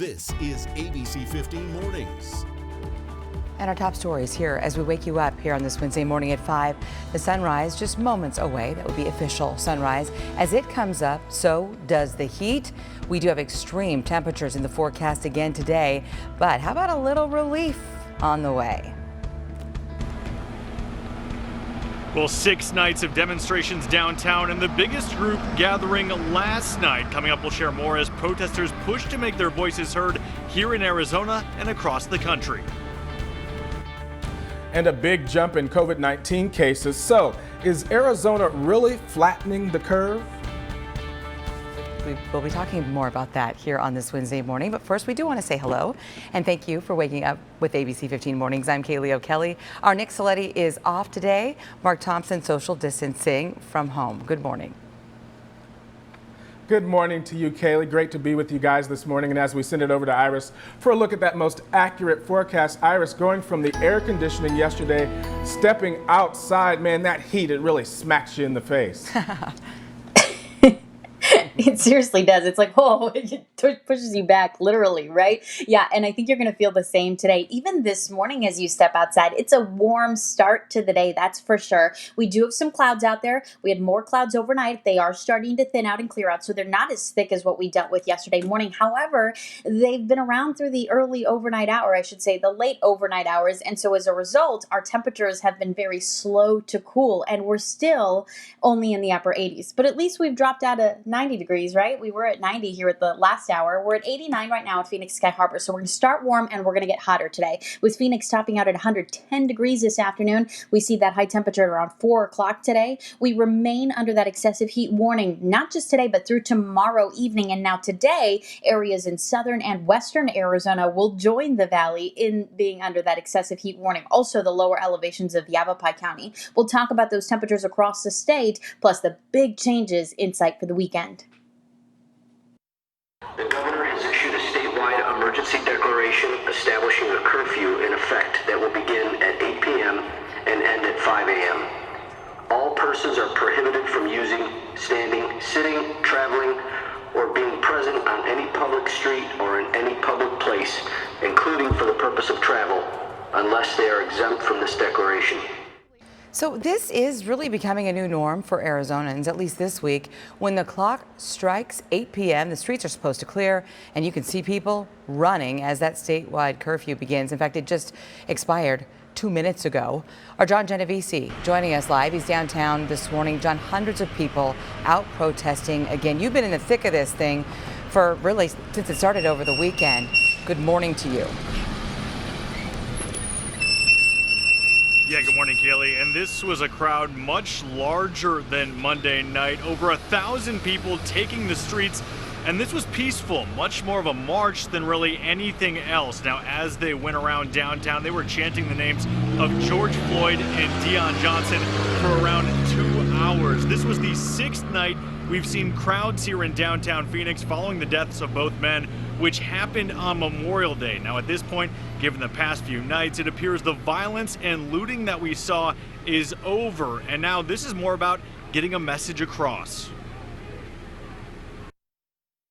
This is ABC15 Mornings. And our top stories here as we wake you up here on this Wednesday morning at 5. The sunrise just moments away. That would be official sunrise. As it comes up, so does the heat. We do have extreme temperatures in the forecast again today, but how about a little relief on the way? Well, 6 nights of demonstrations downtown and the biggest group gathering last night. Coming up, we'll share more as protesters push to make their voices heard here in Arizona and across the country. And a big jump in COVID-19 cases. So, is Arizona really flattening the curve? We'll be talking more about that here on this Wednesday morning. But first, we do want to say hello and thank you for waking up with ABC 15 Mornings. I'm Kaylee O'Kelly. Our Nick Saletti is off today. Mark Thompson, social distancing from home. Good morning. Good morning to you, Kaylee. Great to be with you guys this morning. And as we send it over to Iris for a look at that most accurate forecast, Iris, going from the air conditioning yesterday, stepping outside, man, that heat, it really smacks you in the face. It seriously does. It's like, oh, it pushes you back, literally, right? Yeah, and I think you're going to feel the same today. Even this morning as you step outside, it's a warm start to the day, that's for sure. We do have some clouds out there. We had more clouds overnight. They are starting to thin out and clear out, so they're not as thick as what we dealt with yesterday morning. However, they've been around through the early overnight hour, I should say, the late overnight hours, and so as a result, our temperatures have been very slow to cool, and we're still only in the upper 80s. But at least we've dropped out of 90 degrees, right? We were at 90 here at the last hour. We're at 89 right now at Phoenix Sky Harbor. So we're going to start warm and we're going to get hotter today. With Phoenix topping out at 110 degrees this afternoon, we see that high temperature at around 4 o'clock today. We remain under that excessive heat warning, not just today, but through tomorrow evening. And now today, areas in southern and western Arizona will join the valley in being under that excessive heat warning. Also, the lower elevations of Yavapai County. We'll talk about those temperatures across the state, plus the big changes in sight for the weekend. The governor has issued a statewide emergency declaration establishing a curfew in effect that will begin at 8 p.m. and end at 5 a.m. All persons are prohibited from using, standing, sitting, traveling, or being present on any public street or in any public place, including for the purpose of travel, unless they are exempt from this declaration. So this is really becoming a new norm for Arizonans, at least this week. When the clock strikes 8 p.m., the streets are supposed to clear, and you can see people running as that statewide curfew begins. In fact, it just expired 2 minutes ago. Our John Genovese joining us live. He's downtown this morning. John, hundreds of people out protesting again. You've been in the thick of this thing for really since it started over the weekend. Good morning to you. Yeah, good morning, Kaylee. And this was a crowd much larger than Monday night. Over 1,000 people taking the streets. And this was peaceful, much more of a march than really anything else. Now, as they went around downtown, they were chanting the names of George Floyd and Deion Johnson for around 2 hours. This was the 6th night we've seen crowds here in downtown Phoenix following the deaths of both men, which happened on Memorial Day. Now, at this point, given the past few nights, it appears the violence and looting that we saw is over. And now this is more about getting a message across.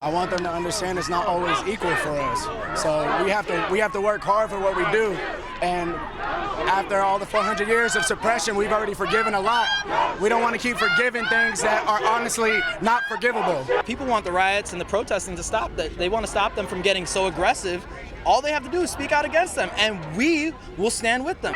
I want them to understand it's not always equal for us. So we have to work hard for what we do. And after all the 400 years of suppression, we've already forgiven a lot. We don't want to keep forgiving things that are honestly not forgivable. People want the riots and the protesting to stop. They want to stop them from getting so aggressive. All they have to do is speak out against them, and we will stand with them.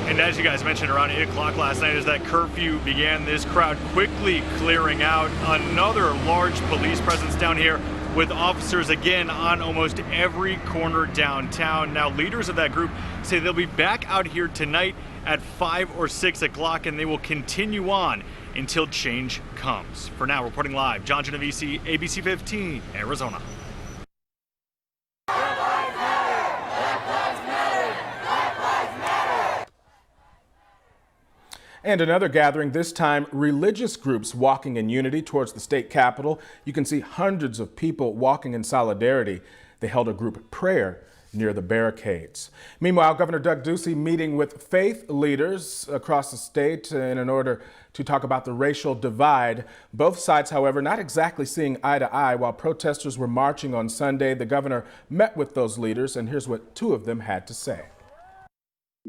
And as you guys mentioned, around 8 o'clock last night, as that curfew began, this crowd quickly clearing out. Another large police presence down here with officers again on almost every corner downtown. Now, leaders of that group say they'll be back out here tonight at 5 or 6 o'clock, and they will continue on until change comes. For now, reporting live, John Genovese, ABC 15, Arizona. And another gathering, this time religious groups walking in unity towards the state capitol. You can see hundreds of people walking in solidarity. They held a group prayer near the barricades. Meanwhile, Governor Doug Ducey meeting with faith leaders across the state in order to talk about the racial divide. Both sides, however, not exactly seeing eye to eye. While protesters were marching on Sunday, the governor met with those leaders, and here's what two of them had to say.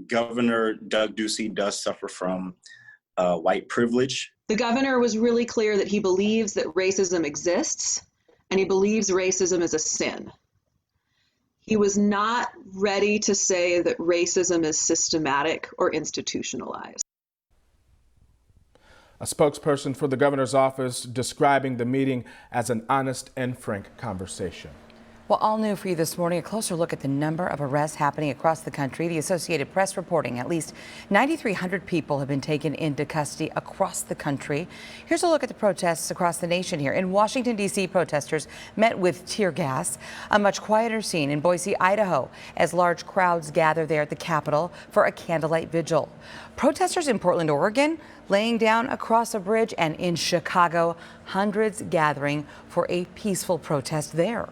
Governor Doug Ducey does suffer from white privilege. The governor was really clear that he believes that racism exists, and he believes racism is a sin. He was not ready to say that racism is systematic or institutionalized. A spokesperson for the governor's office describing the meeting as an honest and frank conversation. Well, all new for you this morning, a closer look at the number of arrests happening across the country. The Associated Press reporting at least 9,300 people have been taken into custody across the country. Here's a look at the protests across the nation here. In Washington, D.C., protesters met with tear gas. A much quieter scene in Boise, Idaho, as large crowds gather there at the Capitol for a candlelight vigil. Protesters in Portland, Oregon, laying down across a bridge, and in Chicago, hundreds gathering for a peaceful protest there.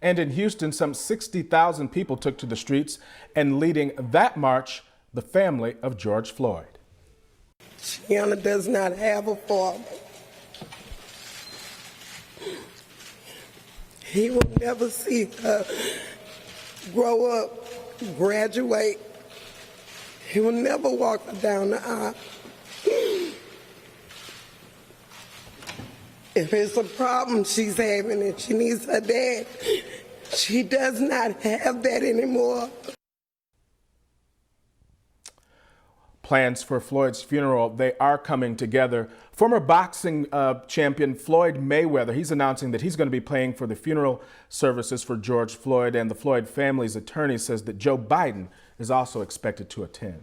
And in Houston, some 60,000 people took to the streets, and leading that march, the family of George Floyd. Shiana does not have a father. He will never see her grow up, graduate. He will never walk her down the aisle. If it's a problem she's having and she needs her dad, she does not have that anymore. Plans for Floyd's funeral, they are coming together. Former boxing champion Floyd Mayweather, he's announcing that he's going to be paying for the funeral services for George Floyd, and the Floyd family's attorney says that Joe Biden is also expected to attend.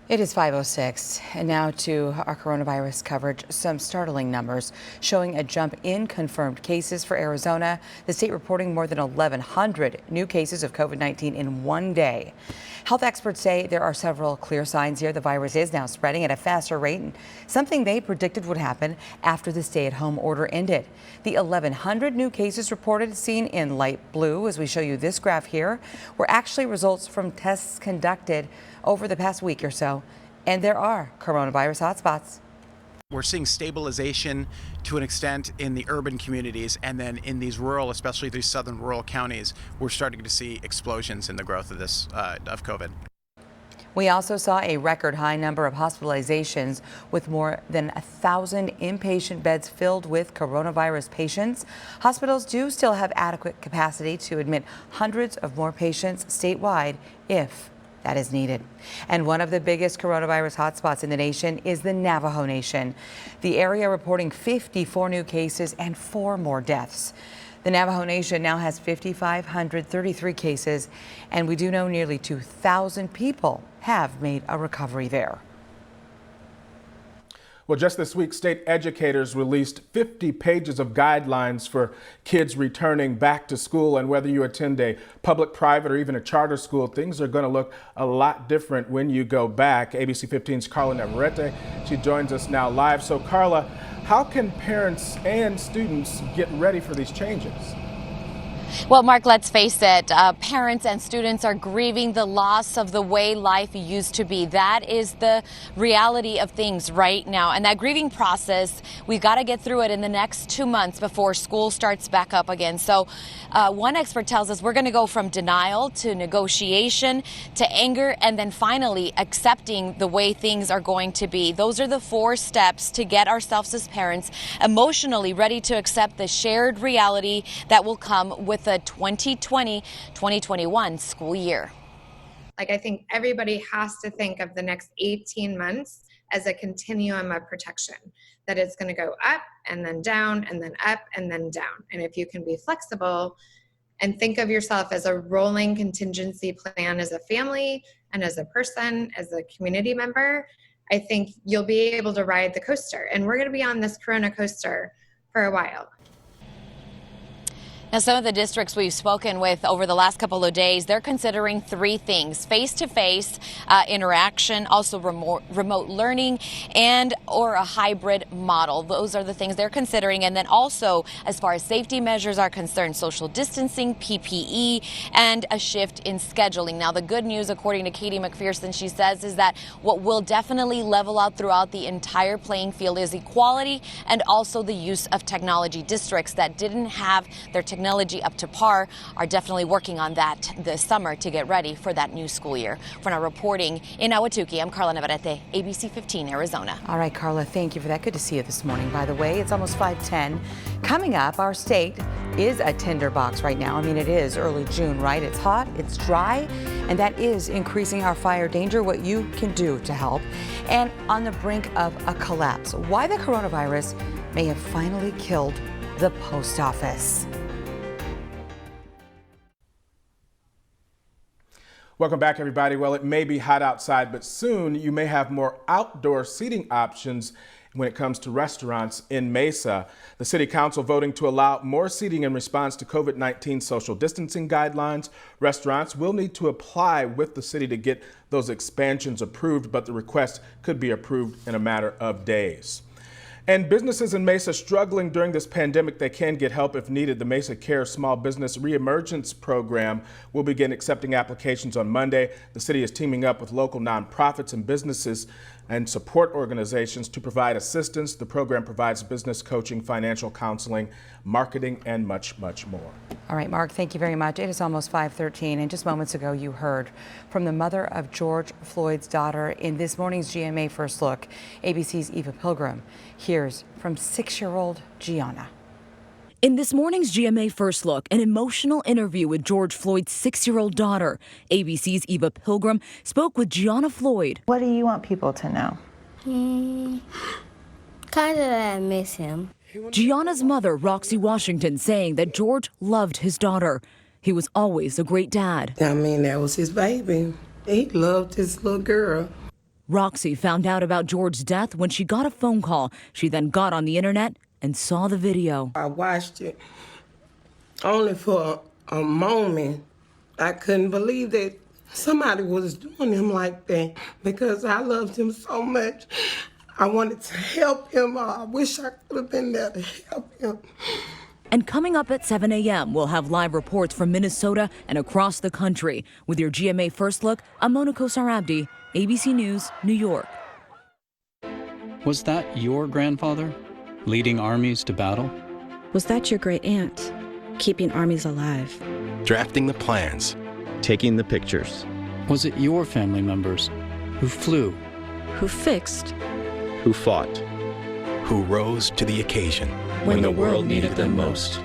It is 5:06, and now to our coronavirus coverage. Some startling numbers showing a jump in confirmed cases for Arizona. The state reporting more than 1,100 new cases of COVID-19 in one day. Health experts say there are several clear signs here. The virus is now spreading at a faster rate, and something they predicted would happen after the stay-at-home order ended. The 1,100 new cases reported, seen in light blue as we show you this graph here, were actually results from tests conducted over the past week or so. And there are coronavirus hotspots. We're seeing stabilization to an extent in the urban communities, and then in these rural, especially these southern rural counties, we're starting to see explosions in the growth of this, of COVID. We also saw a record high number of hospitalizations, with more than 1,000 inpatient beds filled with coronavirus patients. Hospitals do still have adequate capacity to admit hundreds of more patients statewide if that is needed. And one of the biggest coronavirus hotspots in the nation is the Navajo Nation. The area reporting 54 new cases and 4 more deaths. The Navajo Nation now has 5,533 cases, and we do know nearly 2,000 people have made a recovery there. Well, just this week, state educators released 50 pages of guidelines for kids returning back to school. And whether you attend a public, private, or even a charter school, things are going to look a lot different when you go back. ABC 15's Carla Navarrete, she joins us now live. So, Carla, how can parents and students get ready for these changes? Well, Mark, let's face it, parents and students are grieving the loss of the way life used to be. That is the reality of things right now. And that grieving process, we've got to get through it in the next 2 months before school starts back up again. So one expert tells us we're going to go from denial to negotiation to anger, and then finally accepting the way things are going to be. Those are the 4 steps to get ourselves as parents emotionally ready to accept the shared reality that will come with the 2020-2021 school year. I think everybody has to think of the next 18 months as a continuum of protection, that it's going to go up and then down and then up and then down. And if you can be flexible and think of yourself as a rolling contingency plan as a family and as a person, as a community member, I think you'll be able to ride the coaster. And we're going to be on this Corona coaster for a while. Now, some of the districts we've spoken with over the last couple of days, they're considering three things: face-to-face interaction, also remote learning, and or a hybrid model. Those are the things they're considering. And then also, as far as safety measures are concerned, social distancing, PPE, and a shift in scheduling. Now, the good news, according to Katie McPherson, she says, is that what will definitely level out throughout the entire playing field is equality and also the use of technology. Districts that didn't have their technology up to par are definitely working on that this summer to get ready for that new school year. For now, reporting in Ahwatukee, I'm Carla Navarrete, ABC 15 Arizona. All right, Carla, thank you for that. Good to see you this morning, by the way. It's almost 5:10. Coming up, our state is a tinderbox right now. I mean, it is early June, right? It's hot, it's dry, and that is increasing our fire danger, what you can do to help. And on the brink of a collapse, why the coronavirus may have finally killed the post office. Welcome back, everybody. Well, it may be hot outside, but soon you may have more outdoor seating options when it comes to restaurants in Mesa. The City Council voting to allow more seating in response to COVID-19 social distancing guidelines. Restaurants will need to apply with the city to get those expansions approved, but the request could be approved in a matter of days. And businesses in Mesa struggling during this pandemic, they can get help if needed. The Mesa Care Small Business Reemergence Program will begin accepting applications on Monday. The city is teaming up with local nonprofits and businesses and support organizations to provide assistance. The program provides business coaching, financial counseling, marketing, and much, much more. All right, Mark, thank you very much. It is almost 5:13, and just moments ago you heard from the mother of George Floyd's daughter in this morning's GMA First Look. ABC's Eva Pilgrim hears from 6-year-old Gianna. In this morning's GMA First Look, an emotional interview with George Floyd's 6-year-old daughter. ABC's Eva Pilgrim spoke with Gianna Floyd. What do you want people to know? Kind of that I miss him. Gianna's mother, Roxy Washington, saying that George loved his daughter. He was always a great dad. I mean, that was his baby. He loved his little girl. Roxy found out about George's death when she got a phone call. She then got on the internet and saw the video. I watched it only for a moment. I couldn't believe that somebody was doing him like that because I loved him so much. I wanted to help him. I wish I could have been there to help him. And coming up at 7 a.m., we'll have live reports from Minnesota and across the country. With your GMA First Look, I'm Monaco Sarabdi, ABC News, New York. Was that your grandfather? Leading armies to battle? Was that your great aunt, keeping armies alive? Drafting the plans. Taking the pictures. Was it your family members who flew? Who fixed? Who fought? Who rose to the occasion when the world needed them most?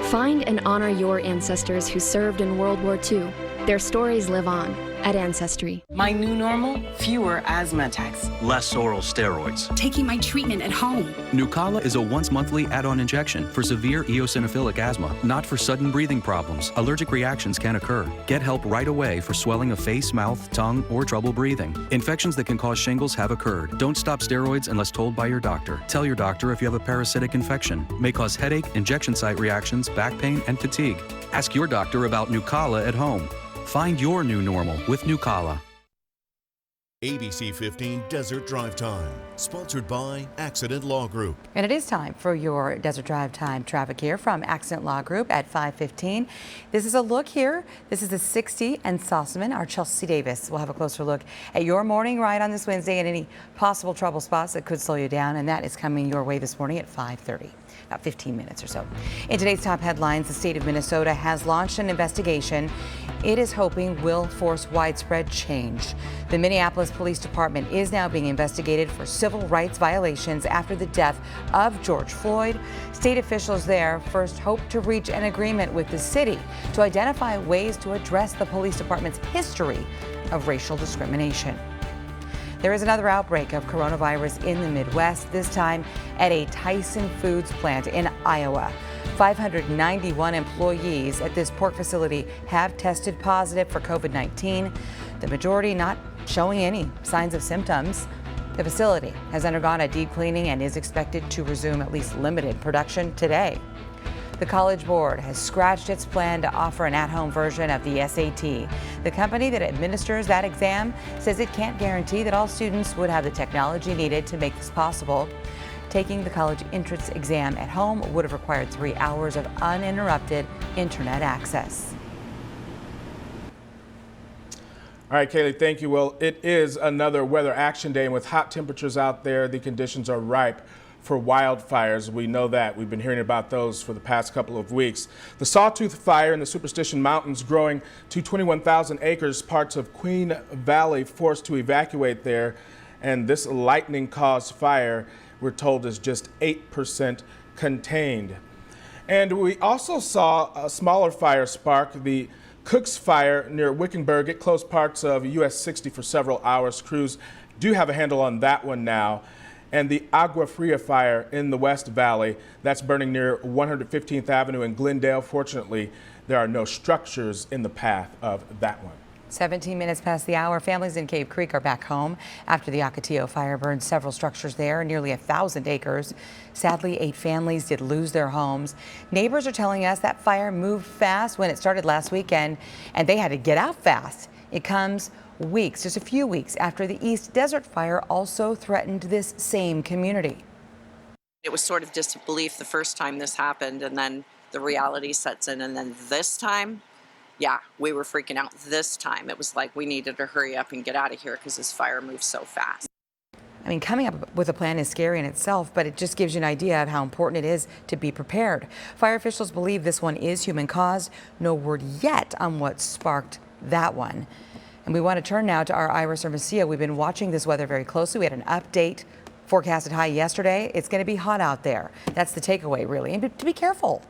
Find and honor your ancestors who served in World War II. Their stories live on at Ancestry. My new normal, fewer asthma attacks. Less oral steroids. Taking my treatment at home. Nucala is a once-monthly add-on injection for severe eosinophilic asthma, not for sudden breathing problems. Allergic reactions can occur. Get help right away for swelling of face, mouth, tongue, or trouble breathing. Infections that can cause shingles have occurred. Don't stop steroids unless told by your doctor. Tell your doctor if you have a parasitic infection. May cause headache, injection site reactions, back pain, and fatigue. Ask your doctor about Nucala at home. Find your new normal with Nucala. ABC 15 Desert Drive Time, sponsored by Accident Law Group. And it is time for your Desert Drive Time traffic here from Accident Law Group at 5:15. This is a look here. This is the 60 and Sossaman. Our Chelsea Davis will have a closer look at your morning ride on this Wednesday and any possible trouble spots that could slow you down. And that is coming your way this morning at 5:30. About 15 minutes or so. In today's top headlines, the state of Minnesota has launched an investigation it is hoping will force widespread change. The Minneapolis Police Department is now being investigated for civil rights violations after the death of George Floyd. State officials there first hope to reach an agreement with the city to identify ways to address the police department's history of racial discrimination. There is another outbreak of coronavirus in the Midwest, this time at a Tyson Foods plant in Iowa. 591 employees at this pork facility have tested positive for COVID-19, the majority not showing any signs of symptoms. The facility has undergone a deep cleaning and is expected to resume at least limited production today. The College Board has scratched its plan to offer an at-home version of the SAT. The company that administers that exam says it can't guarantee that all students would have the technology needed to make this possible. Taking the college entrance exam at home would have required 3 hours of uninterrupted internet access. All right, Kaylee, thank you. Well, it is another weather action day, and with hot temperatures out there, the conditions are ripe for wildfires. We know that. We've been hearing about those for the past couple of weeks. The Sawtooth Fire in the Superstition Mountains growing to 21,000 acres, parts of Queen Valley forced to evacuate there. And this lightning-caused fire, we're told, is just 8% contained. And we also saw a smaller fire spark, the Cook's Fire near Wickenburg. It closed parts of US 60 for several hours. Crews do have a handle on that one now. And the Agua Fria fire in the West Valley, that's burning near 115th Avenue in Glendale. Fortunately, there are no structures in the path of that one. 17 minutes past the hour, families in Cave Creek are back home after the Ocotillo fire burned several structures there, nearly 1,000 acres. Sadly, 8 families did lose their homes. Neighbors are telling us that fire moved fast when it started last weekend, and they had to get out fast. It comes weeks, just a few weeks after the East Desert fire also threatened this same community. It was sort of disbelief the first time this happened, and then the reality sets in, and then this time, yeah, we were freaking out. This time it was like we needed to hurry up and get out of here because this fire moves so fast. I mean, coming up with a plan is scary in itself, but it just gives you an idea of how important it is to be prepared. Fire officials believe this one is human caused. No word yet on what sparked that one. And we want to turn now to our Iris Hermosillo. We've been watching this weather very closely. We had an update forecasted high yesterday. It's going to be hot out there. That's the takeaway, really, and to be careful.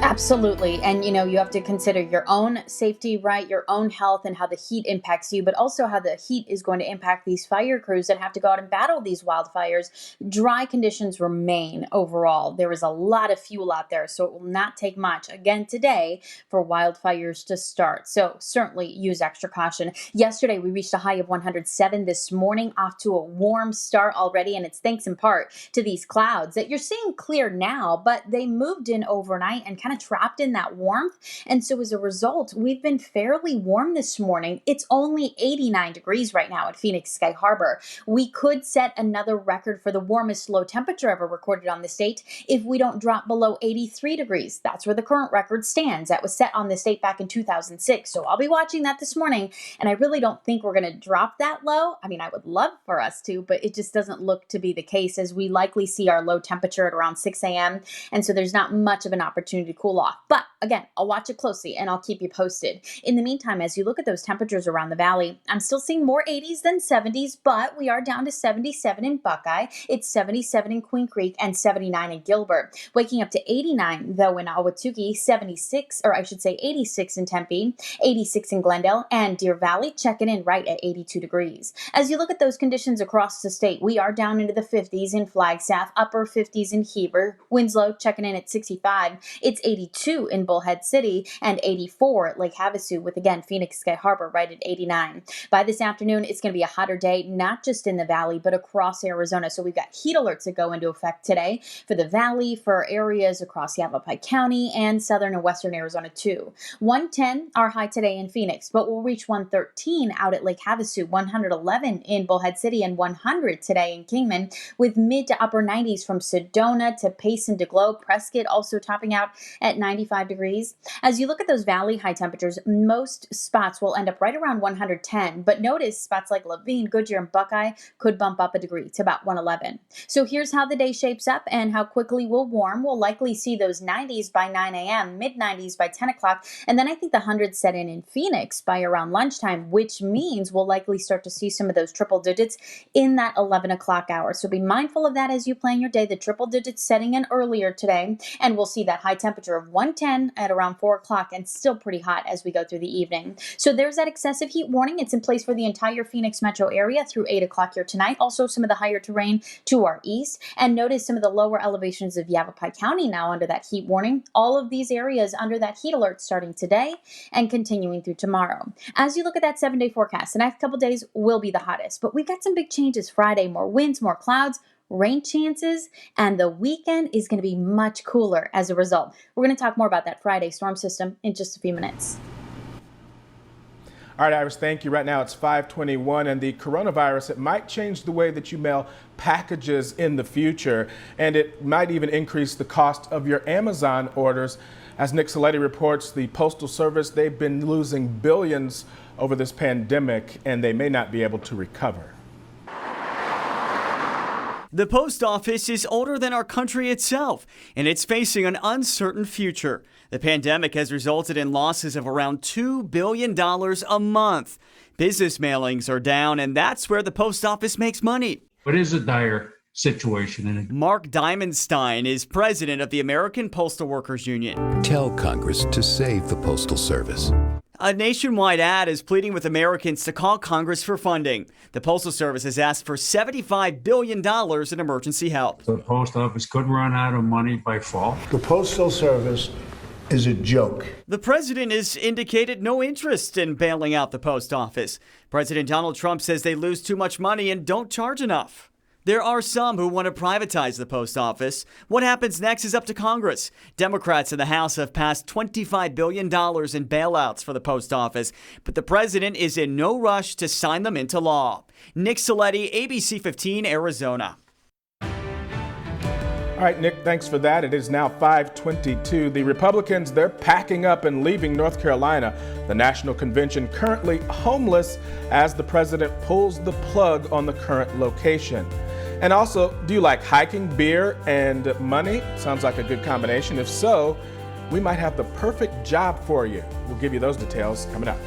Absolutely. And, you have to consider your own safety, right? Your own health and how the heat impacts you, but also how the heat is going to impact these fire crews that have to go out and battle these wildfires. Dry conditions remain overall. There is a lot of fuel out there, so it will not take much again today for wildfires to start. So certainly use extra caution. Yesterday, we reached a high of 107 this morning, off to a warm start already. And it's thanks in part to these clouds that you're seeing clear now, but they moved in overnight and kind of trapped in that warmth. And so as a result, we've been fairly warm this morning. It's only 89 degrees right now at Phoenix Sky Harbor. We could set another record for the warmest low temperature ever recorded on the state if we don't drop below 83 degrees. That's where the current record stands. That was set on the state back in 2006. So I'll be watching that this morning. And I really don't think we're going to drop that low. I mean, I would love for us to, but it just doesn't look to be the case, as we likely see our low temperature at around 6 a.m. And so there's not much of an opportunity to cool off. But again, I'll watch it closely and I'll keep you posted. In the meantime, as you look at those temperatures around the valley, I'm still seeing more 80s than 70s, but we are down to 77 in Buckeye. It's 77 in Queen Creek and 79 in Gilbert. Waking up to 89 though in Ahwatukee, 86 in Tempe, 86 in Glendale, and Deer Valley checking in right at 82 degrees. As you look at those conditions across the state, we are down into the 50s in Flagstaff, upper 50s in Heber, Winslow checking in at 65. It's 82 in Bullhead City and 84 at Lake Havasu, with again Phoenix Sky Harbor right at 89. By this afternoon, it's going to be a hotter day, not just in the valley, but across Arizona. So we've got heat alerts that go into effect today for the valley, for areas across Yavapai County and southern and western Arizona too. 110 our high today in Phoenix, but we'll reach 113 out at Lake Havasu, 111 in Bullhead City, and 100 today in Kingman, with mid to upper 90s from Sedona to Payson to Glow. Prescott also topping out at 95 degrees. As you look at those valley high temperatures, most spots will end up right around 110, but notice spots like Laveen, Goodyear, and Buckeye could bump up a degree to about 111. So here's how the day shapes up and how quickly we'll warm. We'll likely see those 90s by 9 a.m., mid-90s by 10 o'clock, and then I think the hundreds set in Phoenix by around lunchtime, which means we'll likely start to see some of those triple digits in that 11 o'clock hour. So be mindful of that as you plan your day. The triple digits setting in earlier today, and we'll see that high temperature temperature of 110 at around 4 o'clock and still pretty hot as we go through the evening. So there's that excessive heat warning. It's in place for the entire Phoenix metro area through 8 o'clock here tonight. Also some of the higher terrain to our east. And notice some of the lower elevations of Yavapai County now under that heat warning. All of these areas under that heat alert starting today and continuing through tomorrow. As you look at that 7-day forecast, the next couple days will be the hottest, but we've got some big changes Friday, more winds, more clouds, rain chances, and the weekend is going to be much cooler as a result. We're going to talk more about that Friday storm system in just a few minutes. All right, Iris, thank you. Right now it's 5:21, and the coronavirus, it might change the way that you mail packages in the future, and it might even increase the cost of your Amazon orders. As Nick Saletti reports, the Postal Service, they've been losing billions over this pandemic, and they may not be able to recover. The post office is older than our country itself, and it's facing an uncertain future. The pandemic has resulted in losses of around $2 billion a month. Business mailings are down, and that's where the post office makes money. It is a dire situation. And Mark Diamondstein is president of the American Postal Workers Union. Tell Congress to save the Postal Service. A nationwide ad is pleading with Americans to call Congress for funding. The Postal Service has asked for $75 billion in emergency help. The post office could run out of money by fall. The Postal Service is a joke. The president has indicated no interest in bailing out the post office. President Donald Trump says they lose too much money and don't charge enough. There are some who want to privatize the post office. What happens next is up to Congress. Democrats in the House have passed $25 billion in bailouts for the post office, but the president is in no rush to sign them into law. Nick Saletti, ABC15, Arizona. All right, Nick, thanks for that. It is now 5:22. The Republicans, they're packing up and leaving North Carolina. The national convention currently homeless as the president pulls the plug on the current location. And also, do you like hiking, beer, and money? Sounds like a good combination. If so, we might have the perfect job for you. We'll give you those details coming up.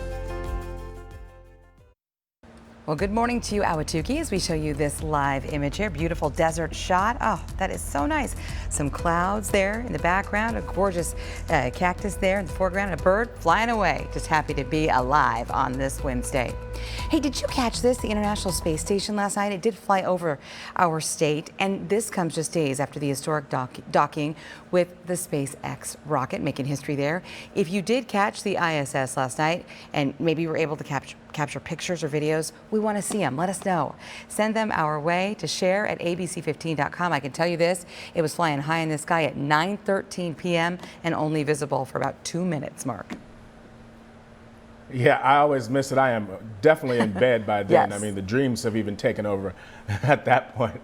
Well, good morning to you, Ahwatukee, as we show you this live image here. Beautiful desert shot. Oh, that is so nice. Some clouds there in the background, a gorgeous cactus there in the foreground, and a bird flying away. Just happy to be alive on this Wednesday. Hey, did you catch this? The International Space Station last night, it did fly over our state, and this comes just days after the historic docking with the SpaceX rocket, making history there. If you did catch the ISS last night and maybe you were able to capture pictures or videos, we want to see them. Let us know. Send them our way to share at abc15.com. I can tell you this, it was flying high in the sky at 9:13 p.m. and only visible for about 2 minutes, Mark. Yeah, I always miss it. I am definitely in bed by then. Yes. I mean, the dreams have even taken over at that point.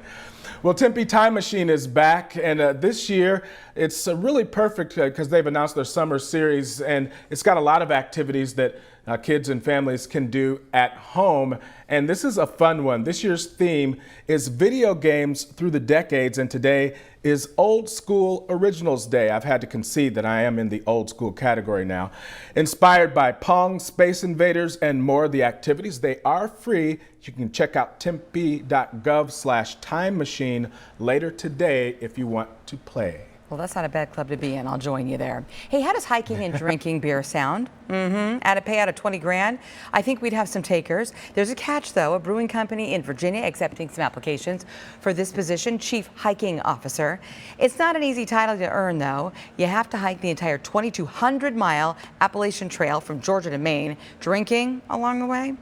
Well, Tempe Time Machine is back, and this year it's really perfect because they've announced their summer series, and it's got a lot of activities that kids and families can do at home. And this is a fun one. This year's theme is video games through the decades, and today is Old School Originals Day. I've had to concede that I am in the old school category now. Inspired by Pong, Space Invaders, and more, the activities, they are free. You can check out tempe.gov/time machine later today if you want to play. Well, that's not a bad club to be in. I'll join you there. Hey, how does hiking and drinking beer sound? At a payout of 20 grand, I think we'd have some takers. There's a catch, though. A brewing company in Virginia accepting some applications for this position, Chief Hiking Officer. It's not an easy title to earn, though. You have to hike the entire 2,200-mile Appalachian Trail from Georgia to Maine, drinking along the way.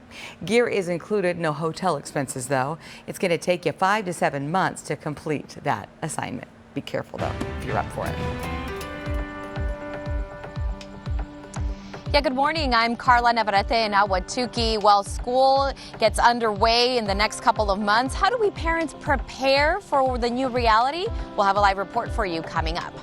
Gear is included, no hotel expenses, though. It's going to take you 5 to 7 months to complete that assignment. Be careful, though, if you're up for it. Yeah, good morning. I'm Carla Navarrete in Ahwatukee. Well, school gets underway in the next couple of months. How do we parents prepare for the new reality? We'll have a live report for you coming up.